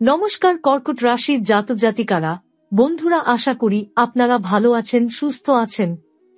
নমস্কার কর্কট রাশির জাতক জাতিকারা, বন্ধুরা, আশা করি আপনারা ভালো আছেন, সুস্থ আছেন।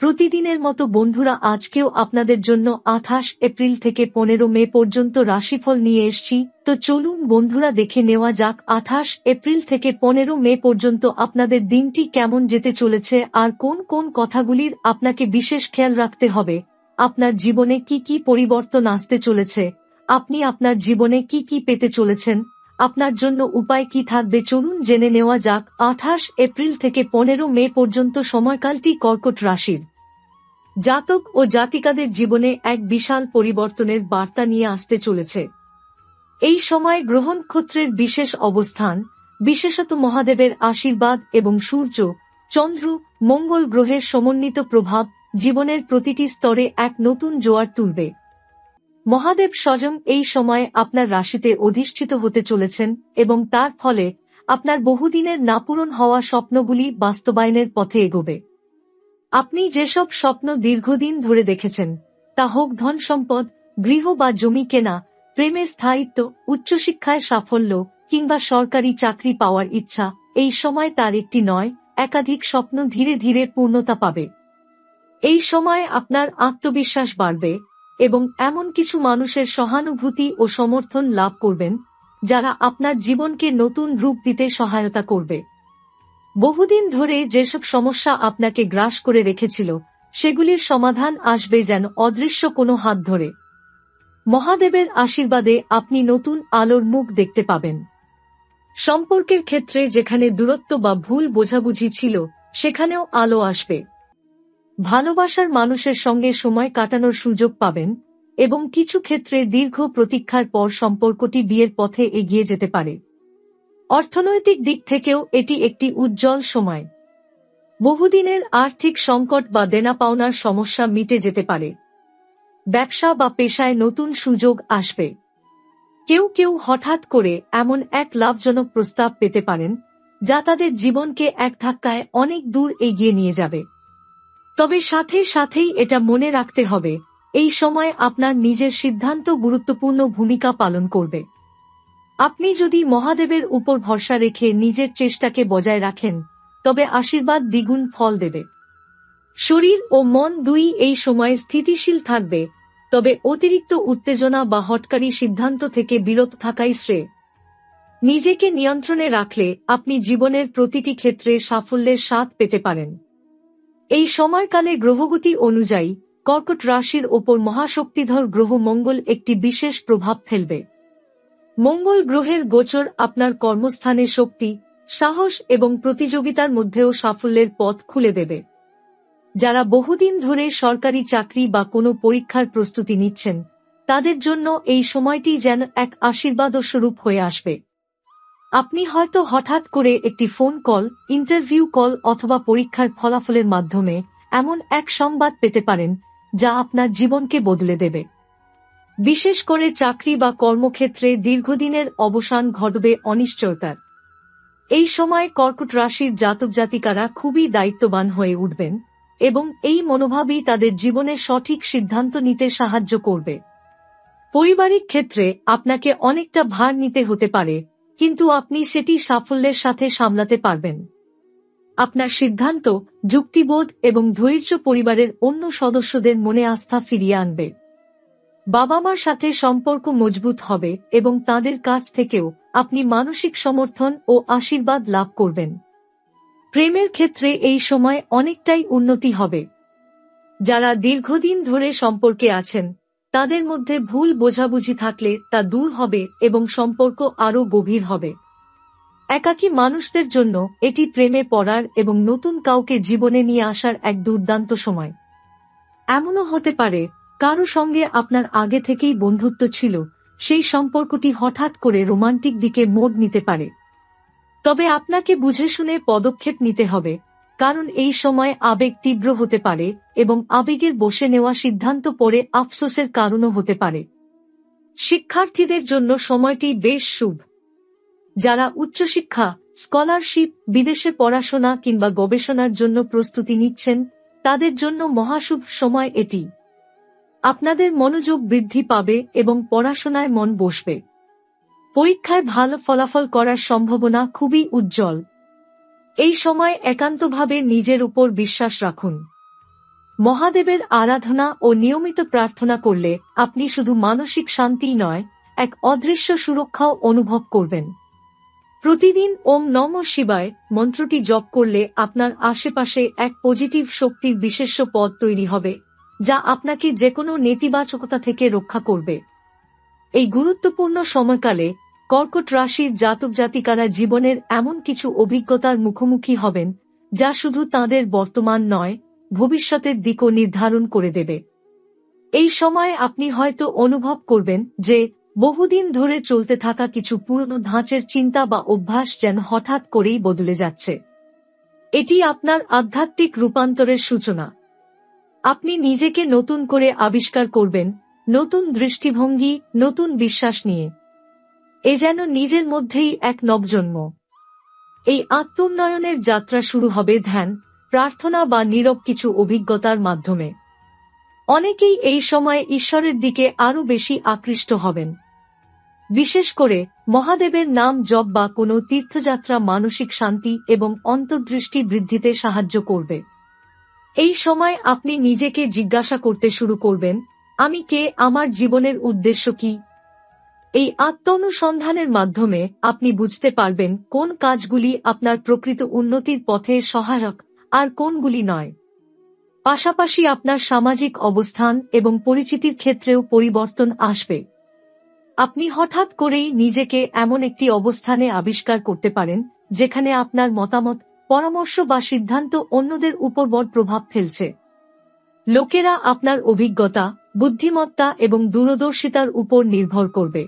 প্রতিদিনের মতো বন্ধুরা, আজকেও আপনাদের জন্য 28 এপ্রিল থেকে 15 মে পর্যন্ত রাশিফল নিয়ে এসেছি। তো চলুন বন্ধুরা, দেখে নেওয়া যাক 28 এপ্রিল থেকে 15 মে পর্যন্ত আপনাদের দিনটি কেমন যেতে চলেছে আর কোন কোন কথাগুলির আপনাকে বিশেষ খেয়াল রাখতে হবে। আপনার জীবনে কি কি পরিবর্তন আসতে চলেছে, আপনি আপনার জীবনে কি কি পেতে চলেছেন, আপনার জন্য উপায় কি থাকবে, চলুন জেনে নেওয়া যাক। 28 এপ্রিল থেকে 15 মে পর্যন্ত সময়কালটি কর্কট রাশির জাতক ও জাতিকাদের জীবনে এক বিশাল পরিবর্তনের বার্তা নিয়ে আসতে চলেছে। এই সময় গ্রহ নক্ষত্রের বিশেষ অবস্থান, বিশেষত মহাদেবের আশীর্বাদ এবং সূর্য, চন্দ্র, মঙ্গল গ্রহের সমন্বিত প্রভাব জীবনের প্রতিটি স্তরে এক নতুন জোয়ার তুলবে। মহাদেব স্বয়ং এই সময়ে আপনার রাশিতে অধিষ্ঠিত হতে চলেছেন এবং তার ফলে আপনার বহুদিনের না পূরণ হওয়া স্বপ্নগুলি বাস্তবায়নের পথে এগোবে। আপনি যেসব স্বপ্ন দীর্ঘদিন ধরে দেখেছেন, তা হোক ধন সম্পদ, গৃহ বা জমি কেনা, প্রেমে স্থায়িত্ব, উচ্চশিক্ষায় সাফল্য কিংবা সরকারি চাকরি পাওয়ার ইচ্ছা, এই সময় তার একটি নয়, একাধিক স্বপ্ন ধীরে ধীরে পূর্ণতা পাবে। এই সময় আপনার আত্মবিশ্বাস বাড়বে এবং এমন কিছু মানুষের সহানুভূতি ও সমর্থন লাভ করবেন যারা আপনার জীবনকে নতুন রূপ দিতে সহায়তা করবে। বহুদিন ধরে যেসব সমস্যা আপনাকে গ্রাস করে রেখেছিল, সেগুলির সমাধান আসবে যেন অদৃশ্য কোনো হাত ধরে। মহাদেবের আশীর্বাদে আপনি নতুন আলোর মুখ দেখতে পাবেন। সম্পর্কের ক্ষেত্রে যেখানে দূরত্ব বা ভুল বোঝাবুঝি ছিল, সেখানেও আলো আসবে। ভালোবাসার মানুষের সঙ্গে সময় কাটানোর সুযোগ পাবেন এবং কিছু ক্ষেত্রে দীর্ঘ প্রতীক্ষার পর সম্পর্কটি বিয়ের পথে এগিয়ে যেতে পারে। অর্থনৈতিক দিক থেকেও এটি একটি উজ্জ্বল সময়। বহুদিনের আর্থিক সংকট বা দেনা পাওনার সমস্যা মিটে যেতে পারে। ব্যবসা বা পেশায় নতুন সুযোগ আসবে। কেউ কেউ হঠাৎ করে এমন এক লাভজনক প্রস্তাব পেতে পারেন যা তাদের জীবনকে এক ধাক্কায় অনেক দূর এগিয়ে নিয়ে যাবে। তবে সাথে সাথেই এটা মনে রাখতে হবে, এই সময় আপনার নিজের সিদ্ধান্ত গুরুত্বপূর্ণ ভূমিকা পালন করবে। আপনি যদি মহাদেবের উপর ভরসা রেখে নিজের চেষ্টাকে বজায় রাখেন, তবে আশীর্বাদ দ্বিগুণ ফল দেবে। শরীর ও মন দুই এই সময়ে স্থিতিশীল থাকবে, তবে অতিরিক্ত উত্তেজনা বা হঠকারী সিদ্ধান্ত থেকে বিরত থাকাই শ্রেয়। নিজেকে নিয়ন্ত্রণে রাখলে আপনি জীবনের প্রতিটি ক্ষেত্রে সাফল্যের স্বাদ পেতে পারেন। এই সময়কালে গ্রহগতি অনুযায়ী কর্কট রাশির ওপর মহাশক্তিধর গ্রহ মঙ্গল একটি বিশেষ প্রভাব ফেলবে। মঙ্গল গ্রহের গোচর আপনার কর্মস্থানে শক্তি, সাহস এবং প্রতিযোগিতার মধ্যেও সাফল্যের পথ খুলে দেবে। যারা বহুদিন ধরে সরকারি চাকরি বা কোনো পরীক্ষার প্রস্তুতি নিচ্ছেন, তাদের জন্য এই সময়টি যেন এক আশীর্বাদ স্বরূপ হয়ে আসবে। আপনি হয়তো হঠাৎ করে একটি ফোন কল, ইন্টারভিউ কল অথবা পরীক্ষার ফলাফলের মাধ্যমে এমন এক সংবাদ পেতে পারেন যা আপনার জীবনকে বদলে দেবে। বিশেষ করে চাকরি বা কর্মক্ষেত্রে দীর্ঘদিনের অবসান ঘটবে অনিশ্চয়তার। এই সময় কর্কট রাশির জাতক জাতিকারা খুবই দায়িত্ববান হয়ে উঠবেন এবং এই মনোভাবই তাদের জীবনে সঠিক সিদ্ধান্ত নিতে সাহায্য করবে। পারিবারিক ক্ষেত্রে আপনাকে অনেকটা ভার নিতে হতে পারে, কিন্তু আপনি সেটি সাফল্যের সাথে সামলাতে পারবেন। আপনার সিদ্ধান্ত, যুক্তিবোধ এবং ধৈর্য পরিবারের অন্য সদস্যদের মনে আস্থা ফিরিয়ে আনবে। বাবা মার সাথে সম্পর্ক মজবুত হবে এবং তাদের কাছ থেকেও আপনি মানসিক সমর্থন ও আশীর্বাদ লাভ করবেন। প্রেমের ক্ষেত্রে এই সময় অনেকটাই উন্নতি হবে। যারা দীর্ঘদিন ধরে সম্পর্কে আছেন, তাদের মধ্যে ভুল বোঝাবুঝি থাকলে তা দূর হবে এবং সম্পর্ক আরও গভীর হবে। একাকী মানুষদের জন্য এটি প্রেমে পড়ার এবং নতুন কাউকে জীবনে নিয়ে আসার এক দুর্দান্ত সময়। এমনও হতে পারে কারো সঙ্গে আপনার আগে থেকেই বন্ধুত্ব ছিল, সেই সম্পর্কটি হঠাৎ করে রোমান্টিক দিকে মোড় নিতে পারে। তবে আপনাকে বুঝে শুনে পদক্ষেপ নিতে হবে, কারণ এই সময় আবেগ তীব্র হতে পারে এবং আবেগের বশে নেওয়া সিদ্ধান্ত পরে আফসোসের কারণও হতে পারে। শিক্ষার্থীদের জন্য সময়টি বেশ শুভ। যারা উচ্চশিক্ষা, স্কলারশিপ, বিদেশে পড়াশোনা কিংবা গবেষণার জন্য প্রস্তুতি নিচ্ছেন, তাদের জন্য মহাশুভ সময় এটি। আপনাদের মনোযোগ বৃদ্ধি পাবে এবং পড়াশোনায় মন বসবে। পরীক্ষায় ভালো ফলাফল করার সম্ভাবনা খুবই উজ্জ্বল। এই সময় একান্তভাবে নিজের উপর বিশ্বাস রাখুন। মহাদেবের আরাধনা ও নিয়মিত প্রার্থনা করলে আপনি শুধু মানসিক শান্তিই নয়, এক অদৃশ্য সুরক্ষাও অনুভব করবেন। প্রতিদিন ওম নমঃ শিবায় মন্ত্রটি জপ করলে আপনার আশেপাশে এক পজিটিভ শক্তির বিশেষ পদ তৈরি হবে, যা আপনাকে যেকোনো নেতিবাচকতা থেকে রক্ষা করবে। এই গুরুত্বপূর্ণ সময়কালে কর্কট রাশির জাতক জাতিকারা জীবনের এমন কিছু অভিজ্ঞতার মুখোমুখি হবেন, যা শুধু তাঁদের বর্তমান নয়, ভবিষ্যতের দিকও নির্ধারণ করে দেবে। এই সময় আপনি হয়তো অনুভব করবেন যে বহুদিন ধরে চলতে থাকা কিছু পুরনো ধাঁচের চিন্তা বা অভ্যাস যেন হঠাৎ করেই বদলে যাচ্ছে। এটি আপনার আধ্যাত্মিক রূপান্তরের সূচনা। আপনি নিজেকে নতুন করে আবিষ্কার করবেন, নতুন দৃষ্টিভঙ্গি, নতুন বিশ্বাস নিয়ে। এ যেন নিজের মধ্যেই এক নবজন্ম। এই আত্মোন্নয়নের যাত্রা শুরু হবে ধ্যান, প্রার্থনা বা নীরব কিছু অভিজ্ঞতার মাধ্যমে। অনেকেই এই সময়ে ঈশ্বরের দিকে আরও বেশি আকৃষ্ট হবেন। বিশেষ করে মহাদেবের নাম জপ বা কোনো তীর্থযাত্রা মানসিক শান্তি এবং অন্তর্দৃষ্টি বৃদ্ধিতে সাহায্য করবে। এই সময় আপনি নিজেকে জিজ্ঞাসা করতে শুরু করবেন, আমি কে, আমার জীবনের উদ্দেশ্য কি? এই আত্ম-অনুসন্ধানের মাধ্যমে আপনি বুঝতে পারবেন কোন কাজগুলি আপনার প্রকৃত উন্নতির পথে সহায়ক আর কোনগুলি নয়। পাশাপাশি আপনার সামাজিক অবস্থান এবং পরিচিতির ক্ষেত্রেও পরিবর্তন আসবে। আপনি হঠাৎ করেই নিজেকে এমন একটি অবস্থানে আবিষ্কার করতে পারেন যেখানে আপনার মতামত, পরামর্শ বা সিদ্ধান্ত অন্যদের উপর বড় প্রভাব ফেলছে। লোকেরা আপনার অভিজ্ঞতা, বুদ্ধিমত্তা এবং দূরদর্শিতার উপর নির্ভর করবে।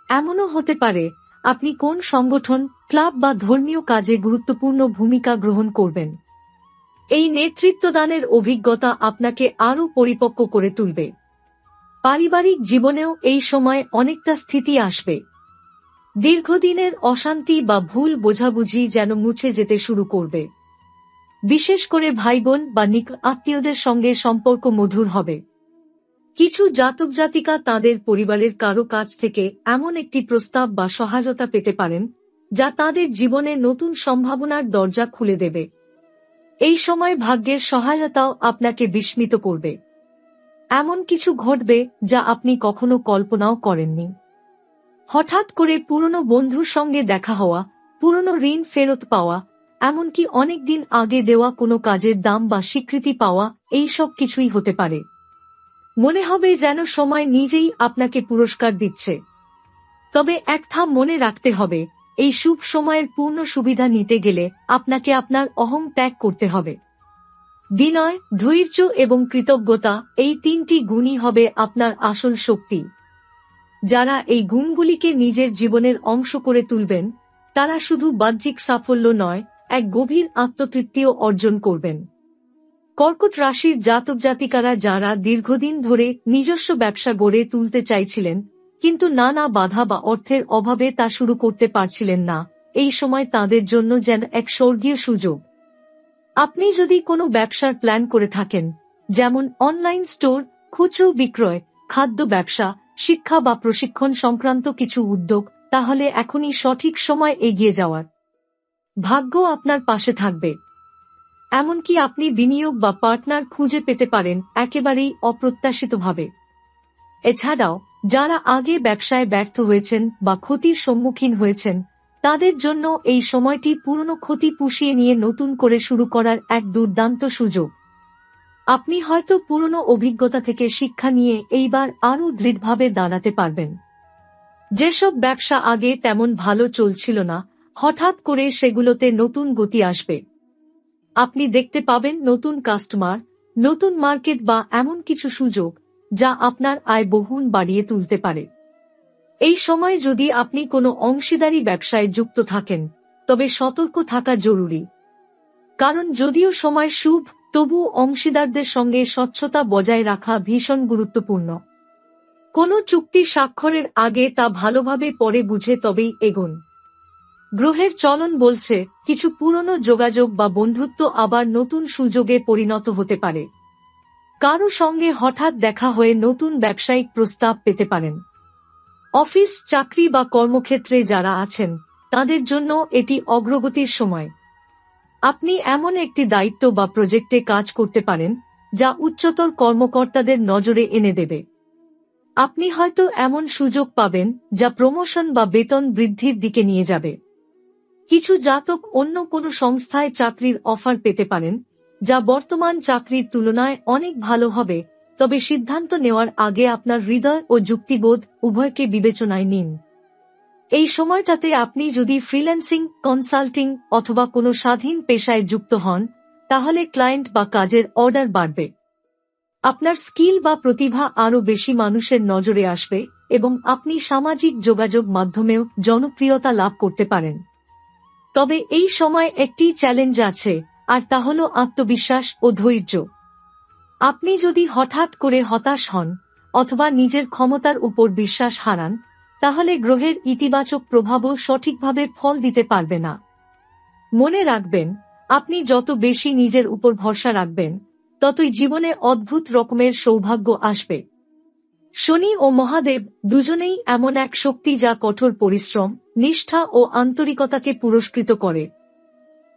এমনও হতে পারে আপনি কোন সংগঠন, ক্লাব বা ধর্মীয় কাজে গুরুত্বপূর্ণ ভূমিকা গ্রহণ করবেন। এই নেতৃত্বদানের অভিজ্ঞতা আপনাকে আরও পরিপক্ক করে তুলবে। পারিবারিক জীবনেও এই সময় অনেকটা স্থিতি আসবে। দীর্ঘদিনের অশান্তি বা ভুল বোঝাবুঝি যেন মুছে যেতে শুরু করবে। বিশেষ করে ভাইবোন বা নিকট আত্মীয়দের সঙ্গে সম্পর্ক মধুর হবে। কিছু জাতক জাতিকা তাঁদের পরিবারের কারো কাছ থেকে এমন একটি প্রস্তাব বা সহায়তা পেতে পারেন, যা তাঁদের জীবনে নতুন সম্ভাবনার দরজা খুলে দেবে। এই সময় ভাগ্যের সহায়তাও আপনাকে বিস্মিত করবে। এমন কিছু ঘটবে যা আপনি কখনো কল্পনাও করেননি। হঠাৎ করে পুরনো বন্ধুর সঙ্গে দেখা হওয়া, পুরনো ঋণ ফেরত পাওয়া, এমনকি অনেকদিন আগে দেওয়া কোনো কাজের দাম বা স্বীকৃতি পাওয়া, এই সব কিছুই হতে পারে। মনে হবে যেন সময় নিজেই আপনাকে পুরস্কার দিচ্ছে। তবে এক ধাপ মনে রাখতে হবে, এই শুভ সময়ের পূর্ণ সুবিধা নিতে গেলে আপনাকে আপনার অহং ত্যাগ করতে হবে। বিনয়, ধৈর্য এবং কৃতজ্ঞতা, এই তিনটি গুণই হবে আপনার আসল শক্তি। যারা এই গুণগুলিকে নিজের জীবনের অংশ করে তুলবেন, তারা শুধু বাহ্যিক সাফল্য নয়, এক গভীর আত্মতৃপ্তিও অর্জন করবেন। কর্কট রাশির জাতক জাতিকারা যারা দীর্ঘদিন ধরে নিজস্ব ব্যবসা গড়ে তুলতে চাইছিলেন, কিন্তু নানা বাধা বা অর্থের অভাবে তা শুরু করতে পারছিলেন না, এই সময় তাঁদের জন্য যেন এক স্বর্গীয় সুযোগ। আপনি যদি কোনো ব্যবসার প্ল্যান করে থাকেন, যেমন অনলাইন স্টোর, খুচরো বিক্রয়, খাদ্য ব্যবসা, শিক্ষা বা প্রশিক্ষণ সংক্রান্ত কিছু উদ্যোগ, তাহলে এখনই সঠিক সময় এগিয়ে যাওয়ার। ভাগ্য আপনার পাশে থাকবে। এমনকি আপনি বিনিয়োগ বা পার্টনার খুঁজে পেতে পারেন একেবারেই অপ্রত্যাশিতভাবে। এছাড়াও যারা আগে ব্যবসায় ব্যর্থ হয়েছেন বা ক্ষতির সম্মুখীন হয়েছেন, তাদের জন্য এই সময়টি পুরনো ক্ষতি পুষিয়ে নিয়ে নতুন করে শুরু করার এক দুর্দান্ত সুযোগ। আপনি হয়তো পুরনো অভিজ্ঞতা থেকে শিক্ষা নিয়ে এইবার আরও দৃঢ়ভাবে দাঁড়াতে পারবেন। যেসব ব্যবসা আগে তেমন ভালো চলছিল না, হঠাৎ করে সেগুলোতে নতুন গতি আসবে। আপনি দেখতে পাবেন নতুন কাস্টমার, নতুন মার্কেট বা এমন কিছু সুযোগ যা আপনার আয় বহুগুণ বাড়িয়ে তুলতে পারে। এই সময় যদি আপনি কোনো অংশীদারি ব্যবসায় যুক্ত থাকেন, তবে সতর্ক থাকা জরুরি। কারণ যদিও সময় শুভ, তবুও অংশীদারদের সঙ্গে স্বচ্ছতা বজায় রাখা ভীষণ গুরুত্বপূর্ণ। কোনো চুক্তি স্বাক্ষরের আগে তা ভালোভাবে পড়ে বুঝে তবেই এগোন। গ্রহের চলন বলছে কিছু পুরনো যোগাযোগ বা বন্ধুত্ব আবার নতুন সুযোগে পরিণত হতে পারে। কারো সঙ্গে হঠাৎ দেখা হয়ে নতুন ব্যবসায়িক প্রস্তাব পেতে পারেন। অফিস, চাকরি বা কর্মক্ষেত্রে যারা আছেন তাদের জন্য এটি অগ্রগতির সময়। আপনি এমন একটি দায়িত্ব বা প্রজেক্টে কাজ করতে পারেন যা উচ্চতর কর্মকর্তাদের নজরে এনে দেবে। আপনি হয়তো এমন সুযোগ পাবেন যা প্রমোশন বা বেতন বৃদ্ধির দিকে নিয়ে যাবে। কিছু জাতক অন্য কোনো সংস্থায় চাকরির অফার পেতে পারেন যা বর্তমান চাকরির তুলনায় অনেক ভালো হবে, তবে সিদ্ধান্ত নেওয়ার আগে আপনার হৃদয় ও যুক্তিবোধ উভয়কে বিবেচনায় নিন। এই সময়টাতে আপনি যদি ফ্রিল্যান্সিং, কনসাল্টিং অথবা কোনো স্বাধীন পেশায় যুক্ত হন, তাহলে ক্লায়েন্ট বা কাজের অর্ডার বাড়বে। আপনার স্কিল বা প্রতিভা আরও বেশি মানুষের নজরে আসবে এবং আপনি সামাজিক যোগাযোগ মাধ্যমেও জনপ্রিয়তা লাভ করতে পারেন। তবে এই সময় একটি চ্যালেঞ্জ আছে, আর তা হল আত্মবিশ্বাস ও ধৈর্য। আপনি যদি হঠাৎ করে হতাশ হন অথবা নিজের ক্ষমতার উপর বিশ্বাস হারান, তাহলে গ্রহের ইতিবাচক প্রভাবও সঠিকভাবে ফল দিতে পারবে না। মনে রাখবেন, আপনি যত বেশি নিজের উপর ভরসা রাখবেন, ততই জীবনে অদ্ভুত রকমের সৌভাগ্য আসবে। শনি ও মহাদেব দুজনেই এমন এক শক্তি যা কঠোর পরিশ্রম, নিষ্ঠা ও আন্তরিকতাকে পুরস্কৃত করে।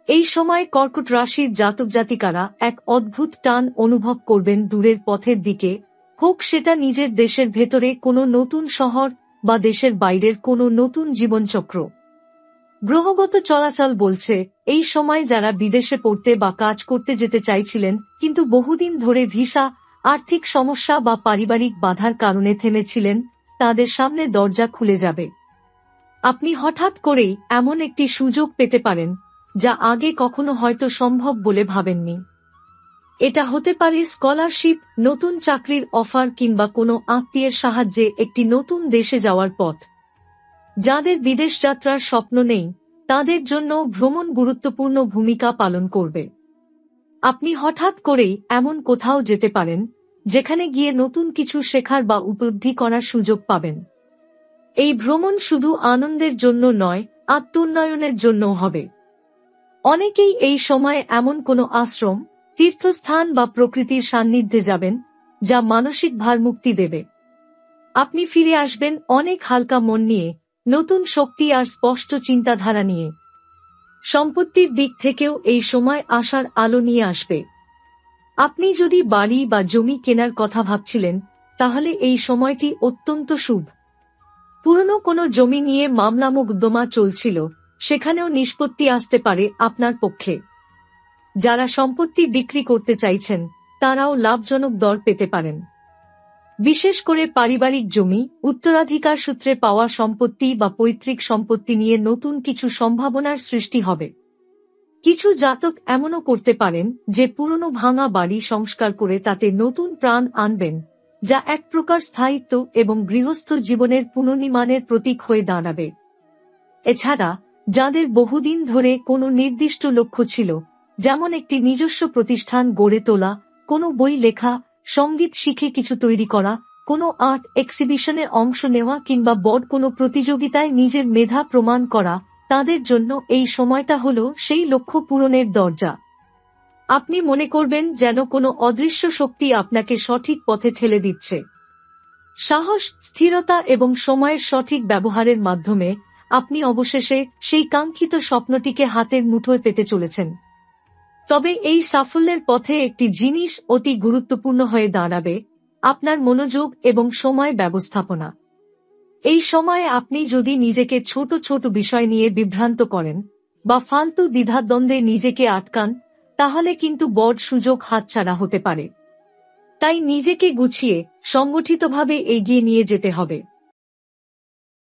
এই সময় কর্কট রাশির জাতক জাতিকারা এক অদ্ভুত টান অনুভব করবেন দূরের পথের দিকে, হোক সেটা নিজের দেশের ভেতরে কোনো নতুন শহর বা দেশের বাইরের কোনো নতুন জীবনচক্র। গ্রহগত চলাচল বলছে এই সময় যারা বিদেশে পড়তে বা কাজ করতে যেতে চাইছিলেন কিন্তু বহুদিন ধরে ভিসা, আর্থিক সমস্যা বা পারিবারিক বাধার কারণে থেমেছিলেন, তাদের সামনে দরজা খুলে যাবে। আপনি হঠাৎ করেই এমন একটি সুযোগ পেতে পারেন যা আগে কখনো হয়তো সম্ভব বলে ভাবেননি। এটা হতে পারে স্কলারশিপ, নতুন চাকরির অফার কিংবা কোনো আত্মীয়ের সাহায্যে একটি নতুন দেশে যাওয়ার পথ। যাদের বিদেশ যাত্রার স্বপ্ন নেই, তাদের জন্য ভ্রমণ গুরুত্বপূর্ণ ভূমিকা পালন করবে। আপনি হঠাৎ করেই এমন কোথাও যেতে পারেন যেখানে গিয়ে নতুন কিছু শেখার বা উপলব্ধি করার সুযোগ পাবেন। এই ভ্রমণ শুধু আনন্দের জন্য নয়, আত্মোন্নয়নের জন্যও হবে। অনেকেই এই সময় এমন কোনো আশ্রম, তীর্থস্থান বা প্রকৃতির সান্নিধ্যে যাবেন যা মানসিক ভারমুক্তি দেবে। আপনি ফিরে আসবেন অনেক হালকা মন নিয়ে, নতুন শক্তি আর স্পষ্ট চিন্তাধারা নিয়ে। সম্পত্তির দিক থেকেও এই সময় আশার আলো নিয়ে আসবে। আপনি যদি বাড়ি বা জমি কেনার কথা ভাবছিলেন, তাহলে এই সময়টি অত্যন্ত শুভ। পুরনো কোনো জমি নিয়ে মামলা মোকদ্দমা চলছিল, সেখানেও নিষ্পত্তি আসতে পারে আপনার পক্ষে। যারা সম্পত্তি বিক্রি করতে চাইছেন, তারাও লাভজনক দর পেতে পারেন। বিশেষ করে পারিবারিক জমি, উত্তরাধিকার সূত্রে পাওয়া সম্পত্তি বা পৈতৃক সম্পত্তি নিয়ে নতুন কিছু সম্ভাবনার সৃষ্টি হবে। কিছু জাতক এমনও করতে পারেন যে পুরনো ভাঙা বাড়ি সংস্কার করে তাতে নতুন প্রাণ আনবেন, যা এক প্রকার স্থায়িত্ব এবং গৃহস্থ জীবনের পুনর্নির্মাণের প্রতীক হয়ে দাঁড়াবে। এছাড়া যাদের বহুদিন ধরে কোনো নির্দিষ্ট লক্ষ্য ছিল, যেমন একটি নিজস্ব প্রতিষ্ঠান গড়ে তোলা, কোনো বই লেখা, সঙ্গীত শিখে কিছু তৈরি করা, কোনো আর্ট এক্সিবিশনে অংশ নেওয়া কিংবা বড় কোনো প্রতিযোগিতায় নিজের মেধা প্রমাণ করা, তাদের জন্য এই সময়টা হলো সেই লক্ষ্য পূরণের দরজা। আপনি মনে করবেন যেন কোনো অদৃশ্য শক্তি আপনাকে সঠিক পথে ঠেলে দিচ্ছে। সাহস, স্থিরতা এবং সময়ের সঠিক ব্যবহারের মাধ্যমে আপনি অবশেষে সেই কাঙ্ক্ষিত স্বপ্নটিকে হাতের মুঠোয় পেতে চলেছেন। তবে এই সাফল্যের পথে একটি জিনিস অতি গুরুত্বপূর্ণ হয়ে দাঁড়াবে: আপনার মনোযোগ এবং সময় ব্যবস্থাপনা। এই সময়ে আপনি যদি নিজেকে ছোট ছোট বিষয় নিয়ে বিভ্রান্ত করেন বা ফালতু দ্বিধাদ্বন্দ্বে নিজেকে আটকান, তাহলে কিন্তু বড় সুযোগ হাতছাড়া হতে পারে। তাই নিজেকে গুছিয়ে সংগঠিতভাবে এগিয়ে নিয়ে যেতে হবে।